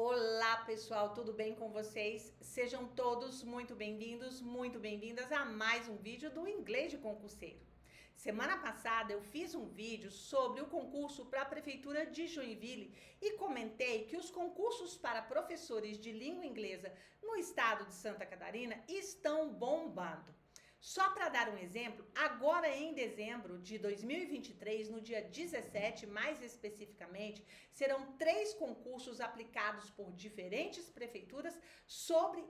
Olá pessoal, tudo bem com vocês? Sejam todos muito bem-vindos, muito bem-vindas a mais um vídeo do Inglês de Concurseiro. Semana passada eu fiz um vídeo sobre o concurso para a Prefeitura de Joinville e comentei que os concursos para professores de língua inglesa no estado de Santa Catarina estão bombando. Só para dar um exemplo, agora em dezembro de 2023, no dia 17, mais especificamente, serão 3 concursos aplicados por diferentes prefeituras sob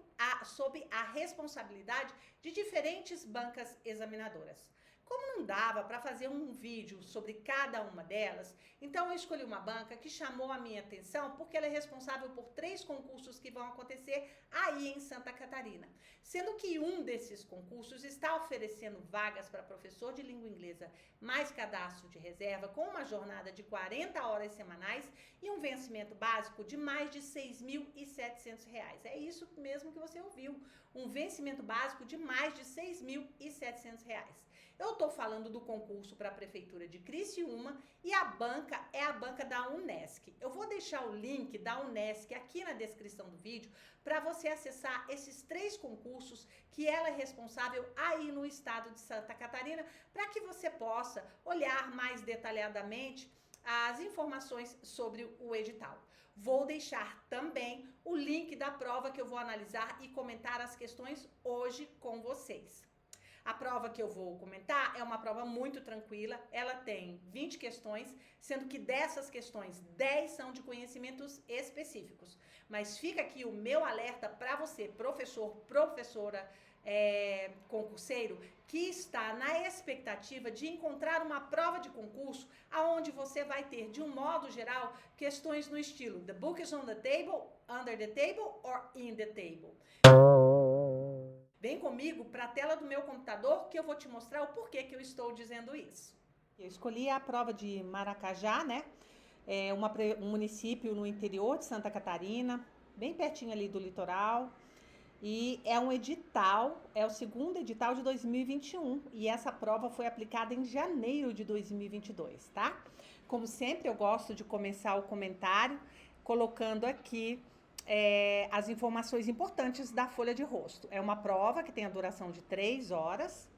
a responsabilidade de diferentes bancas examinadoras. Como não dava para fazer um vídeo sobre cada uma delas, então eu escolhi uma banca que chamou a minha atenção porque ela é responsável por 3 concursos que vão acontecer aí em Santa Catarina. Sendo que um desses concursos está oferecendo vagas para professor de língua inglesa mais cadastro de reserva com uma jornada de 40 horas semanais e um vencimento básico de mais de R$ 6.700. É isso mesmo que você ouviu, um vencimento básico de mais de R$ 6.700. Eu estou falando do concurso para a Prefeitura de Criciúma e a banca é a banca da Unesc. Eu vou deixar o link da Unesc aqui na descrição do vídeo para você acessar esses 3 concursos que ela é responsável aí no estado de Santa Catarina, para que você possa olhar mais detalhadamente as informações sobre o edital. Vou deixar também o link da prova que eu vou analisar e comentar as questões hoje com vocês. A prova que eu vou comentar é uma prova muito tranquila, ela tem 20 questões, sendo que dessas questões, 10 são de conhecimentos específicos. Mas fica aqui o meu alerta para você, professor, professora, concurseiro, que está na expectativa de encontrar uma prova de concurso aonde você vai ter, de um modo geral, questões no estilo The book is on the table, under the table or in the table. Vem comigo para a tela do meu computador que eu vou te mostrar o porquê que eu estou dizendo isso. Eu escolhi a prova de Maracajá, né? É um município no interior de Santa Catarina, bem pertinho ali do litoral. E é um edital, é o segundo edital de 2021. E essa prova foi aplicada em janeiro de 2022, tá? Como sempre, eu gosto de começar o comentário colocando aqui as informações importantes da folha de rosto. É uma prova que tem a duração de 3 horas.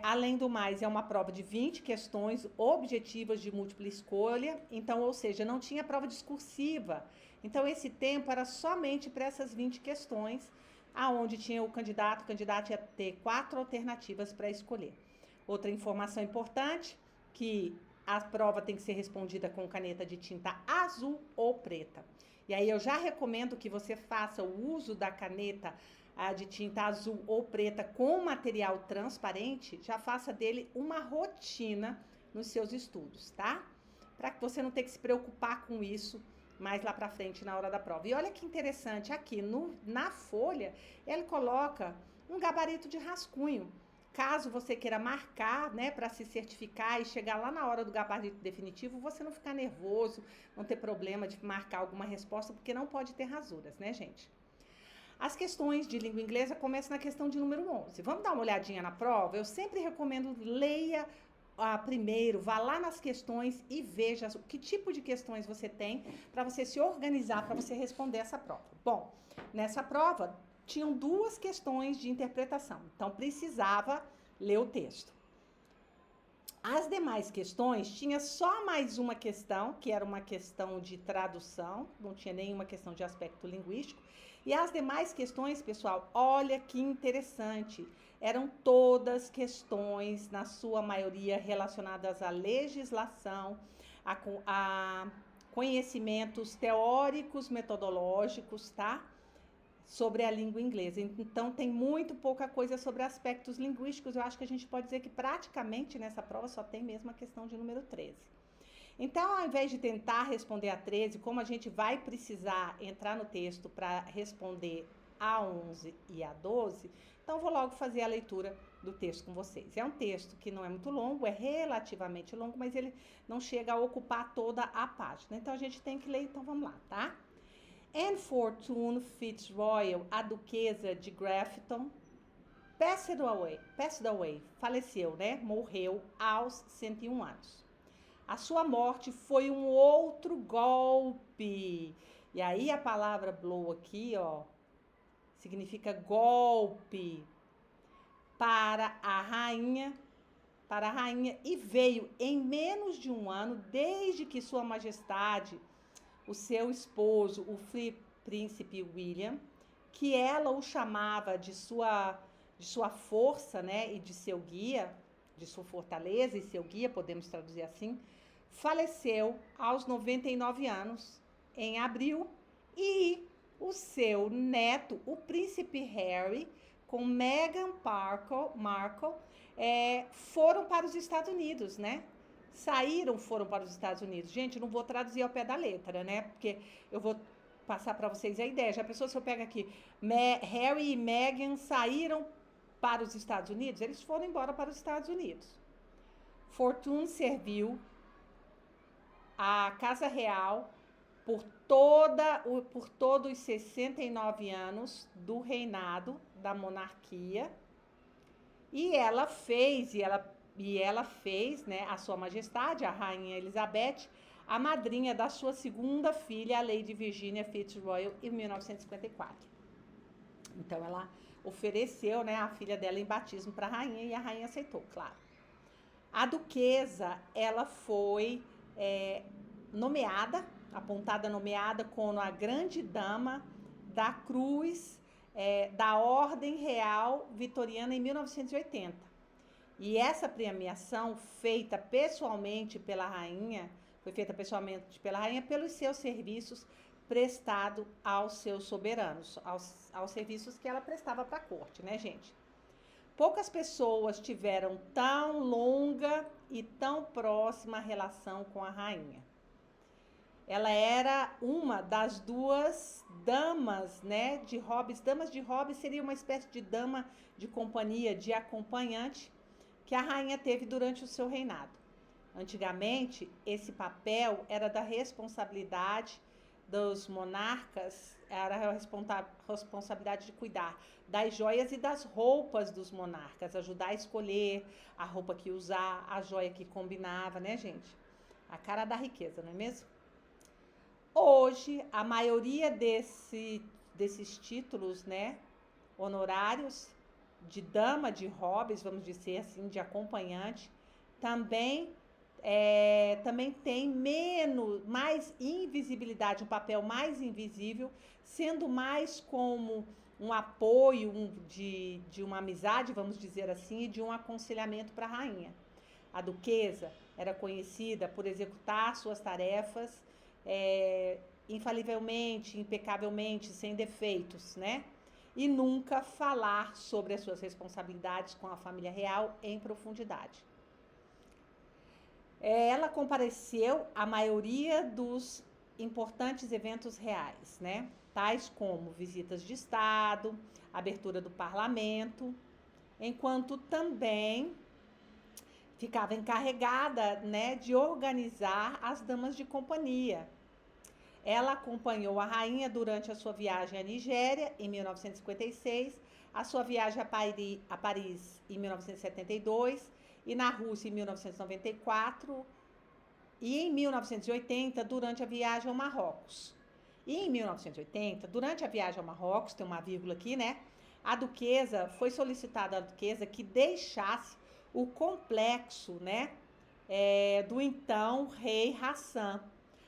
Além do mais, é uma prova de 20 questões objetivas de múltipla escolha. Então, ou seja, não tinha prova discursiva. Então, esse tempo era somente para essas 20 questões, aonde tinha o candidato ia ter 4 alternativas para escolher. Outra informação importante, que a prova tem que ser respondida com caneta de tinta azul ou preta. E aí eu já recomendo que você faça o uso da caneta de tinta azul ou preta com material transparente, já faça dele uma rotina nos seus estudos, tá? Para que você não tenha que se preocupar com isso mais lá para frente na hora da prova. E olha que interessante, aqui na folha, ele coloca um gabarito de rascunho. Caso você queira marcar, né, para se certificar e chegar lá na hora do gabarito definitivo, você não ficar nervoso, não ter problema de marcar alguma resposta, porque não pode ter rasuras, né, gente? As questões de língua inglesa começam na questão de número 11. Vamos dar uma olhadinha na prova? Eu sempre recomendo leia primeiro, vá lá nas questões e veja que tipo de questões você tem para você se organizar, para você responder essa prova. Bom, nessa prova tinham 2 questões de interpretação, então precisava ler o texto. As demais questões, tinha só mais uma questão, que era uma questão de tradução, não tinha nenhuma questão de aspecto linguístico. E as demais questões, pessoal, olha que interessante, eram todas questões, na sua maioria, relacionadas à legislação, a conhecimentos teóricos, metodológicos, tá? Sobre a língua inglesa. Então, tem muito pouca coisa sobre aspectos linguísticos. Eu acho que a gente pode dizer que praticamente nessa prova só tem mesmo a questão de número 13. Então, ao invés de tentar responder a 13, como a gente vai precisar entrar no texto para responder a 11 e a 12, então vou logo fazer a leitura do texto com vocês. É um texto que não é muito longo, é relativamente longo, mas ele não chega a ocupar toda a página. Então, a gente tem que ler, então vamos lá, tá? Anne Fortune Fitzroy, a duquesa de Grafton, passed away, faleceu, né? Morreu aos 101 anos. A sua morte foi um outro golpe E aí a palavra blow aqui, ó, significa golpe para a rainha, e veio em menos de um ano, desde que Sua Majestade, o seu esposo, o príncipe William, que ela o chamava de sua força, né, e de seu guia, de sua fortaleza e seu guia, podemos traduzir assim, faleceu aos 99 anos, em abril, e o seu neto, o príncipe Harry, com Meghan Markle, foram para os Estados Unidos, né? Foram para os Estados Unidos. Gente, não vou traduzir ao pé da letra, né? Porque eu vou passar para vocês a ideia. Já pensou se eu pego aqui, Harry e Meghan saíram para os Estados Unidos? Eles foram embora para os Estados Unidos. Fortune serviu a Casa Real por todos os 69 anos do reinado da monarquia. E ela fez, né, a Sua Majestade, a Rainha Elizabeth, a madrinha da sua segunda filha, a Lady Virginia Fitzroy, em 1954. Então, ela ofereceu, né, a filha dela em batismo para a rainha e a rainha aceitou, claro. A duquesa, ela foi apontada como a grande dama da Cruz da Ordem Real Vitoriana em 1980. E essa premiação, feita pessoalmente pela rainha, pelos seus serviços prestados aos seus soberanos, aos serviços que ela prestava para a corte, né, gente? Poucas pessoas tiveram tão longa e tão próxima relação com a rainha. Ela era uma das duas damas, né, de Hobbes. Damas de Hobbes seria uma espécie de dama de companhia, de acompanhante, que a rainha teve durante o seu reinado. Antigamente, esse papel era da responsabilidade dos monarcas, era a responsabilidade de cuidar das joias e das roupas dos monarcas, ajudar a escolher a roupa que usar, a joia que combinava, né, gente? A cara da riqueza, não é mesmo? Hoje, a maioria desses títulos, né, honorários de dama de Hobbes, vamos dizer assim, de acompanhante, também tem mais invisibilidade, um papel mais invisível, sendo mais como um apoio de uma amizade, vamos dizer assim, e de um aconselhamento para a rainha. A duquesa era conhecida por executar suas tarefas infalivelmente, impecavelmente, sem defeitos, né? E nunca falar sobre as suas responsabilidades com a família real em profundidade. Ela compareceu à maioria dos importantes eventos reais, né? Tais como visitas de Estado, abertura do parlamento, enquanto também ficava encarregada, né, de organizar as damas de companhia. Ela acompanhou a rainha durante a sua viagem à Nigéria, em 1956, a sua viagem a Paris, em 1972, e na Rússia, em 1994, e em 1980, durante a viagem ao Marrocos. E em 1980, durante a viagem ao Marrocos, tem uma vírgula aqui, né? Foi solicitada à duquesa que deixasse o complexo, né, do então rei Hassan,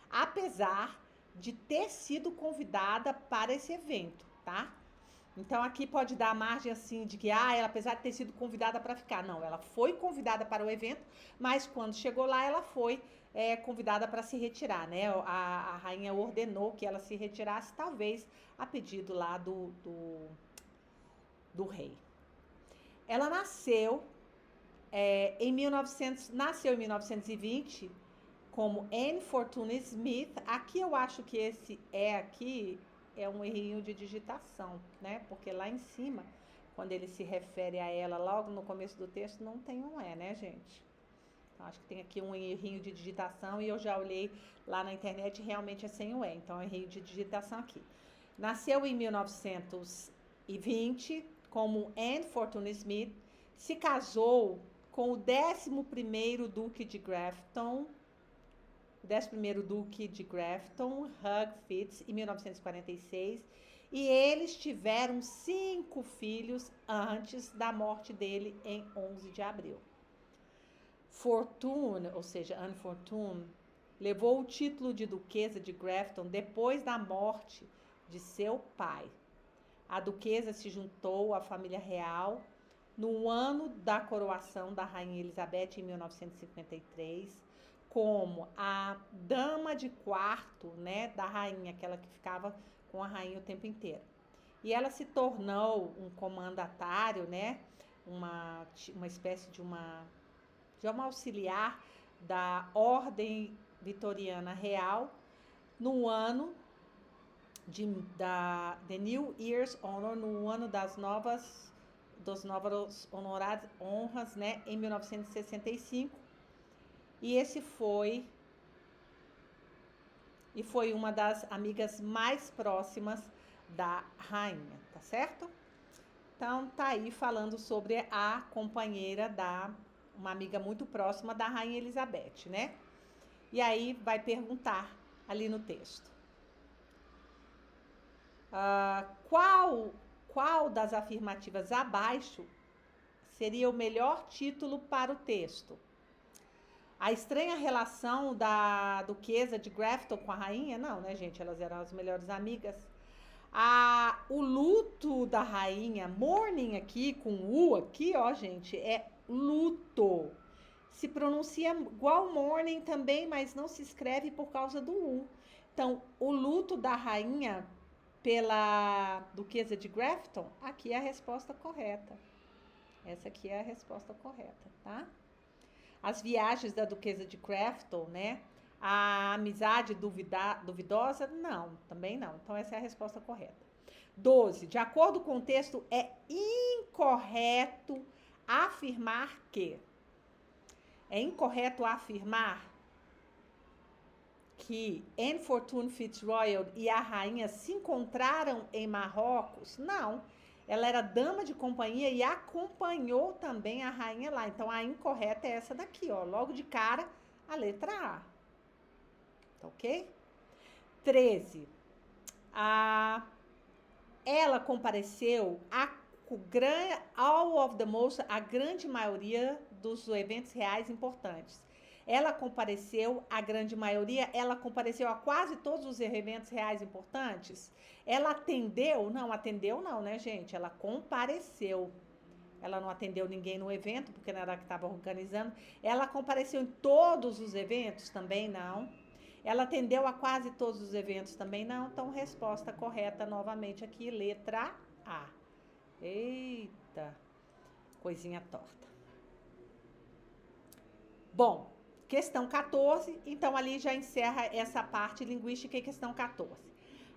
apesar de ter sido convidada para esse evento, tá? Então, aqui pode dar a margem, assim, de que, ela, apesar de ter sido convidada para ficar. Não, ela foi convidada para o evento, mas quando chegou lá, ela foi convidada para se retirar, né? A rainha ordenou que ela se retirasse, talvez a pedido lá do rei. Ela nasceu em 1920, como Anne Fortune Smith. Aqui eu acho que esse aqui é um errinho de digitação, né? Porque lá em cima, quando ele se refere a ela logo no começo do texto, não tem um né, gente? Então, acho que tem aqui um errinho de digitação e eu já olhei lá na internet e realmente é sem o então é um errinho de digitação aqui. Nasceu em 1920 como Anne Fortune Smith, se casou com o 11º Duque de Grafton, o 11º Duque de Grafton, Hugh Fitz, em 1946, e eles tiveram 5 filhos antes da morte dele em 11 de abril. Fortune, ou seja, Anne Fortune, levou o título de Duquesa de Grafton depois da morte de seu pai. A duquesa se juntou à família real no ano da coroação da Rainha Elizabeth, em 1953, como a dama de quarto, né, da rainha, aquela que ficava com a rainha o tempo inteiro. E ela se tornou um comandatário, né, uma espécie de uma auxiliar da Ordem Vitoriana Real no ano The New Year's Honor, no ano das novas honorárias honras, né, em 1965. E foi uma das amigas mais próximas da rainha, tá certo? Então, tá aí falando sobre a companheira uma amiga muito próxima da Rainha Elizabeth, né? E aí vai perguntar ali no texto. Qual das afirmativas abaixo seria o melhor título para o texto? A estranha relação da duquesa de Grafton com a rainha? Não, né, gente? Elas eram as melhores amigas. O luto da rainha, mourning aqui, com U aqui, ó, gente, é luto. Se pronuncia igual mourning também, mas não se escreve por causa do U. Então, o luto da rainha pela duquesa de Grafton, aqui é a resposta correta. Essa aqui é a resposta correta, tá? As viagens da duquesa de Grafton, né? A amizade duvidosa? Não, também não. Então, essa é a resposta correta. 12. De acordo com o texto, é incorreto afirmar que... É incorreto afirmar que Anne Fortune Fitzroy e a rainha se encontraram em Marrocos? Não. Ela era dama de companhia e acompanhou também a rainha lá. Então, a incorreta é essa daqui, ó. Logo de cara, a letra A. Tá ok? 13. Ela compareceu a grande maioria dos eventos reais importantes. Ela compareceu a quase todos os eventos reais importantes. Ela atendeu? Não, atendeu não, né, gente? Ela compareceu. Ela não atendeu ninguém no evento, porque não era ela que estava organizando. Ela compareceu em todos os eventos? Também não. Ela atendeu a quase todos os eventos? Também não. Então, resposta correta novamente aqui, letra A. Eita, coisinha torta. Bom, questão 14, então ali já encerra essa parte linguística em questão 14.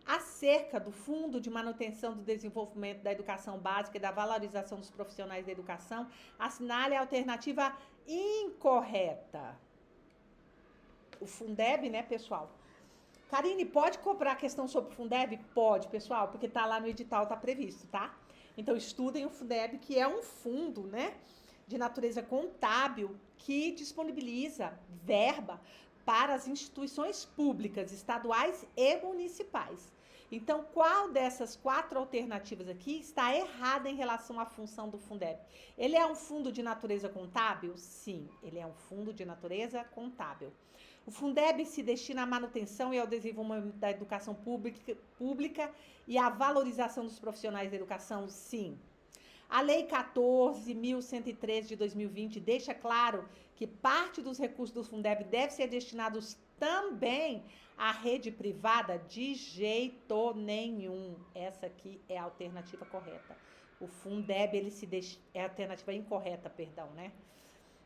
Acerca do Fundo de Manutenção do Desenvolvimento da Educação Básica e da Valorização dos Profissionais da Educação, assinale a alternativa incorreta. O Fundeb, né, pessoal? Karine, pode cobrar a questão sobre o Fundeb? Pode, pessoal, porque tá lá no edital, tá previsto, tá? Então, estudem o Fundeb, que é um fundo, né, de natureza contábil que disponibiliza verba para as instituições públicas, estaduais e municipais. Então, qual dessas 4 alternativas aqui está errada em relação à função do Fundeb? Ele é um fundo de natureza contábil? Sim, ele é um fundo de natureza contábil. O Fundeb se destina à manutenção e ao desenvolvimento da educação pública e à valorização dos profissionais da educação? Sim. A Lei 14.113 de 2020 deixa claro que parte dos recursos do Fundeb deve ser destinados também à rede privada? De jeito nenhum. Essa aqui é a alternativa correta. O Fundeb, é a alternativa incorreta, perdão, né?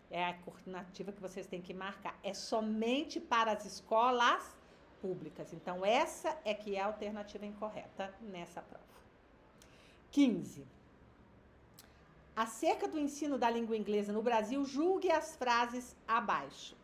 É a alternativa que vocês têm que marcar. É somente para as escolas públicas. Então, essa é que é a alternativa incorreta nessa prova. 15. Acerca do ensino da língua inglesa no Brasil, julgue as frases abaixo.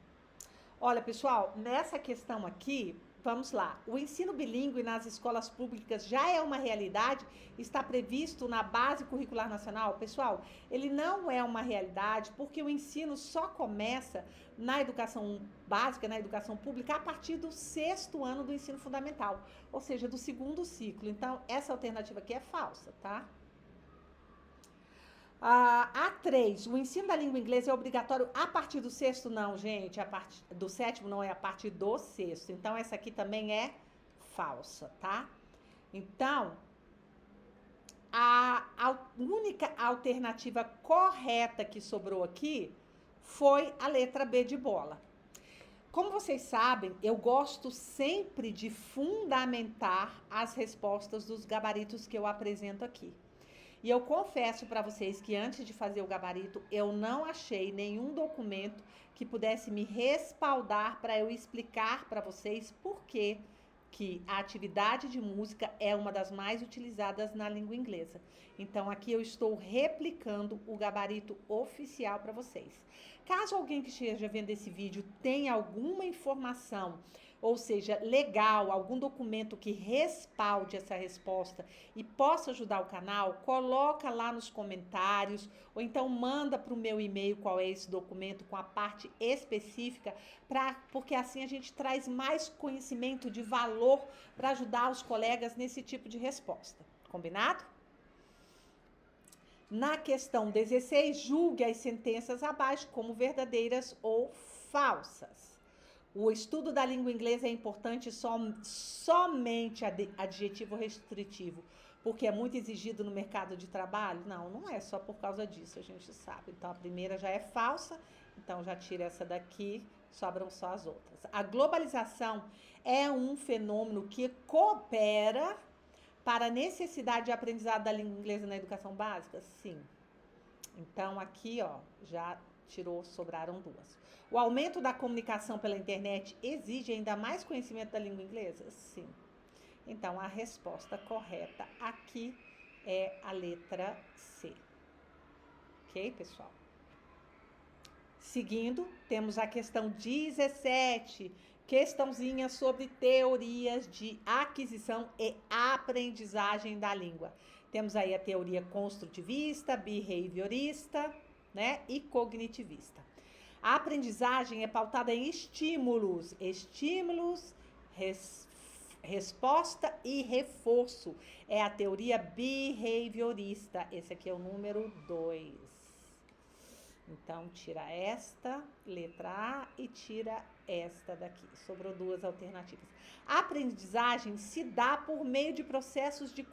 Olha, pessoal, nessa questão aqui, Vamos lá. O ensino bilíngue nas escolas públicas já é uma realidade? Está previsto na Base Curricular Nacional? Pessoal, ele não é uma realidade porque o ensino só começa na educação básica, na educação pública, a partir do 6º ano do ensino fundamental, ou seja, do 2º ciclo. Então, essa alternativa aqui é falsa, tá? A3, o ensino da língua inglesa é obrigatório a partir do 6º? Não, gente, a partir do 7º não, é a partir do 6º. Então, essa aqui também é falsa, tá? Então, a única alternativa correta que sobrou aqui foi a letra B de bola. Como vocês sabem, eu gosto sempre de fundamentar as respostas dos gabaritos que eu apresento aqui. E eu confesso para vocês que antes de fazer o gabarito, eu não achei nenhum documento que pudesse me respaldar para eu explicar para vocês por que a atividade de música é uma das mais utilizadas na língua inglesa. Então, aqui eu estou replicando o gabarito oficial para vocês. Caso alguém que esteja vendo esse vídeo tenha alguma informação, ou seja, legal, algum documento que respalde essa resposta e possa ajudar o canal, coloca lá nos comentários, ou então manda para o meu e-mail qual é esse documento com a parte específica, porque assim a gente traz mais conhecimento de valor para ajudar os colegas nesse tipo de resposta. Combinado? Na questão 16, julgue as sentenças abaixo como verdadeiras ou falsas. O estudo da língua inglesa é importante somente adjetivo restritivo, porque é muito exigido no mercado de trabalho? Não, não é só por causa disso, a gente sabe. Então, a primeira já é falsa, então já tira essa daqui, sobram só as outras. A globalização é um fenômeno que coopera para a necessidade de aprendizado da língua inglesa na educação básica? Sim. Então, aqui, ó, já sobraram duas. O aumento da comunicação pela internet exige ainda mais conhecimento da língua inglesa? Sim. Então, a resposta correta aqui é a letra C. Ok, pessoal? Seguindo, temos a questão 17, questãozinha sobre teorias de aquisição e aprendizagem da língua. Temos aí a teoria construtivista, behaviorista, né, e cognitivista. A aprendizagem é pautada em estímulos, resposta e reforço. É a teoria behaviorista. Esse aqui é o número 2. Então, tira esta, letra A, e tira esta daqui. Sobrou duas alternativas. A aprendizagem se dá por meio de processos de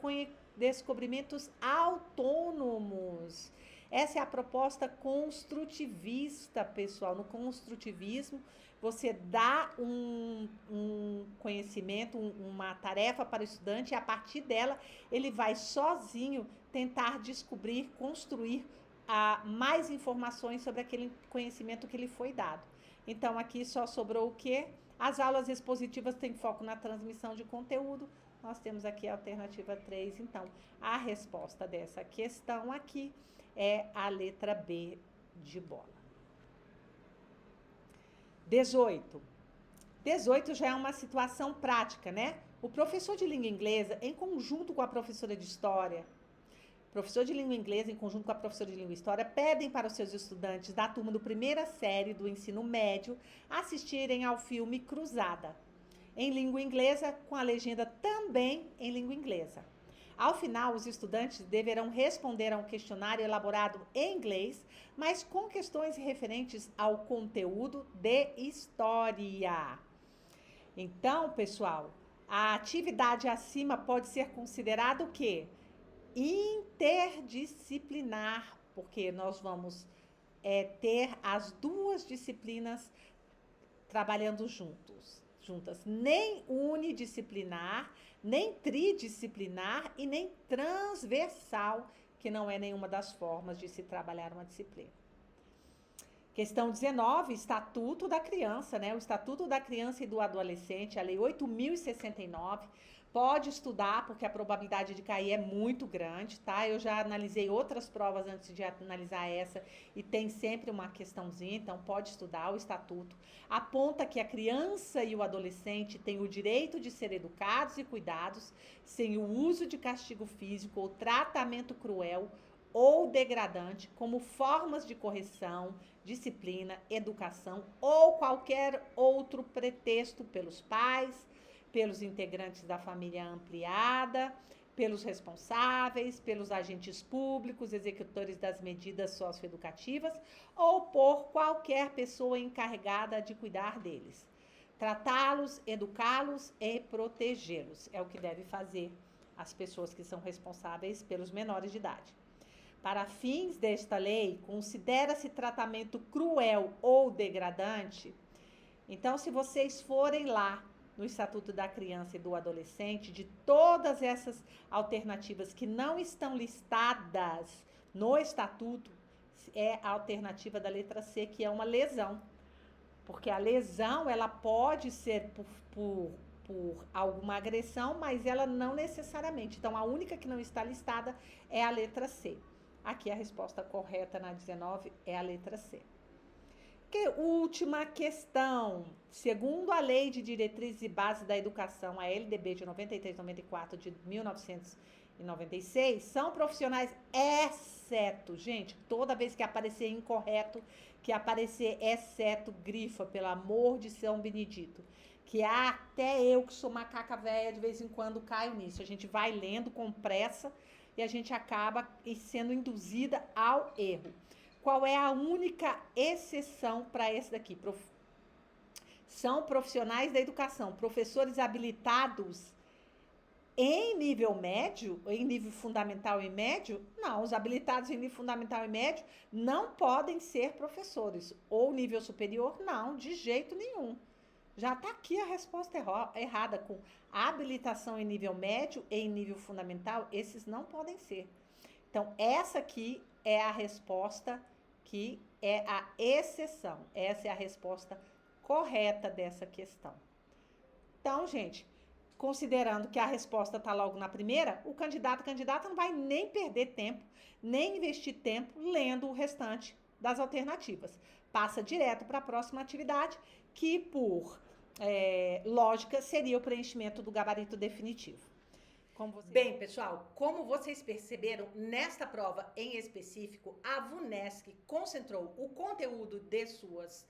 descobrimentos autônomos. Essa é a proposta construtivista, pessoal. No construtivismo, você dá um conhecimento, uma tarefa para o estudante, e a partir dela, ele vai sozinho tentar descobrir, construir mais informações sobre aquele conhecimento que lhe foi dado. Então, aqui só sobrou o quê? As aulas expositivas têm foco na transmissão de conteúdo. Nós temos aqui a alternativa 3. Então, a resposta dessa questão aqui é a letra B de bola. 18. 18 já é uma situação prática, né? O professor de língua inglesa, em conjunto com a professora de história, professor de língua inglesa, em conjunto com a professora de língua e história, pedem para os seus estudantes da turma do primeira série do ensino médio assistirem ao filme Cruzada, em língua inglesa, com a legenda também em língua inglesa. Ao final, os estudantes deverão responder a um questionário elaborado em inglês, mas com questões referentes ao conteúdo de história. Então, pessoal, a atividade acima pode ser considerada o quê? Interdisciplinar, porque nós vamos ter as duas disciplinas trabalhando juntas. Nem unidisciplinar, nem tridisciplinar e nem transversal, que não é nenhuma das formas de se trabalhar uma disciplina. Questão 19, Estatuto da Criança, né? O Estatuto da Criança e do Adolescente, a Lei 8.069, pode estudar, porque a probabilidade de cair é muito grande, tá? Eu já analisei outras provas antes de analisar essa e tem sempre uma questãozinha, então pode estudar. O Estatuto aponta que a criança e o adolescente têm o direito de ser educados e cuidados sem o uso de castigo físico ou tratamento cruel ou degradante, como formas de correção, disciplina, educação ou qualquer outro pretexto pelos pais, pelos integrantes da família ampliada, pelos responsáveis, pelos agentes públicos, executores das medidas socioeducativas ou por qualquer pessoa encarregada de cuidar deles. Tratá-los, educá-los e protegê-los é o que deve fazer as pessoas que são responsáveis pelos menores de idade. Para fins desta lei, considera-se tratamento cruel ou degradante. Então, se vocês forem lá no Estatuto da Criança e do Adolescente, de todas essas alternativas que não estão listadas no Estatuto, é a alternativa da letra C, que é uma lesão. Porque a lesão, ela pode ser por alguma agressão, mas ela não necessariamente. Então, a única que não está listada é a letra C. Aqui a resposta correta na 19 é a letra C. Última questão. Segundo a Lei de Diretrizes e Bases da Educação, a LDB de 93/94 de 1996, são profissionais, exceto, gente, toda vez que aparecer incorreto, que aparecer exceto, grifa, pelo amor de São Benedito. Que até eu, que sou macaca velha, de vez em quando caio nisso. A gente vai lendo com pressa e a gente acaba sendo induzida ao erro. Qual é a única exceção para esse daqui? São profissionais da educação, professores habilitados em nível médio, em nível fundamental e médio? Não, os habilitados em nível fundamental e médio não podem ser professores. Ou nível superior? Não, de jeito nenhum. Já está aqui a resposta errada, com habilitação em nível médio e em nível fundamental, esses não podem ser. Então, essa aqui é a resposta que é a exceção. Essa é a resposta correta dessa questão. Então, gente, considerando que a resposta está logo na primeira, o candidata não vai nem perder tempo, nem investir tempo lendo o restante das alternativas. Passa direto para a próxima atividade, que por lógica seria o preenchimento do gabarito definitivo. Bem, pessoal, como vocês perceberam, nesta prova em específico, a VUNESC concentrou o conteúdo de suas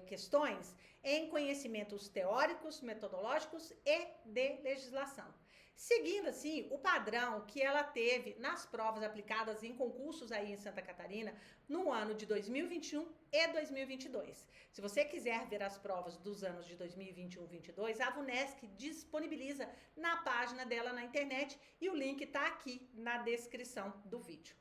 questões em conhecimentos teóricos, metodológicos e de legislação. Seguindo, assim, o padrão que ela teve nas provas aplicadas em concursos aí em Santa Catarina no ano de 2021 e 2022. Se você quiser ver as provas dos anos de 2021 e 2022, a VUNESC disponibiliza na página dela na internet e o link está aqui na descrição do vídeo.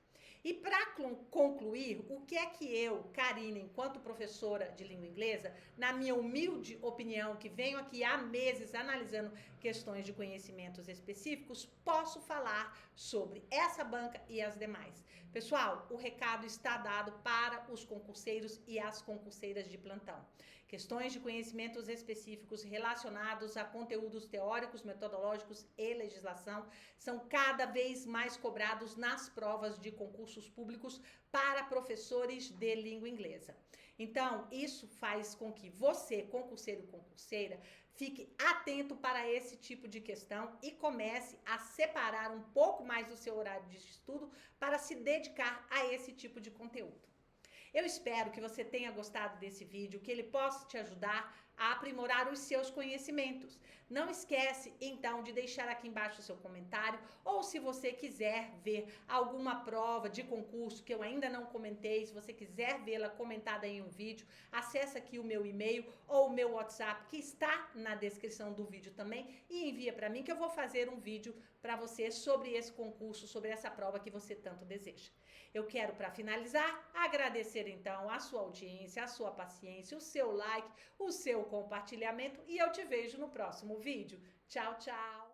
E para concluir, o que é que eu, Karina, enquanto professora de língua inglesa, na minha humilde opinião, que venho aqui há meses analisando questões de conhecimentos específicos, posso falar sobre essa banca e as demais? Pessoal, o recado está dado para os concurseiros e as concurseiras de plantão. Questões de conhecimentos específicos relacionados a conteúdos teóricos, metodológicos e legislação são cada vez mais cobrados nas provas de concursos públicos para professores de língua inglesa. Então, isso faz com que você, concurseiro e concurseira, fique atento para esse tipo de questão e comece a separar um pouco mais do seu horário de estudo para se dedicar a esse tipo de conteúdo. Eu espero que você tenha gostado desse vídeo, que ele possa te ajudar a aprimorar os seus conhecimentos. Não esquece, então, de deixar aqui embaixo o seu comentário, ou se você quiser ver alguma prova de concurso que eu ainda não comentei, se você quiser vê-la comentada em um vídeo, acessa aqui o meu e-mail ou o meu WhatsApp, que está na descrição do vídeo também, e envia para mim que eu vou fazer um vídeo para você sobre esse concurso, sobre essa prova que você tanto deseja. Eu quero, para finalizar, agradecer então a sua audiência, a sua paciência, o seu like, o seu compartilhamento e eu te vejo no próximo vídeo. Tchau, tchau!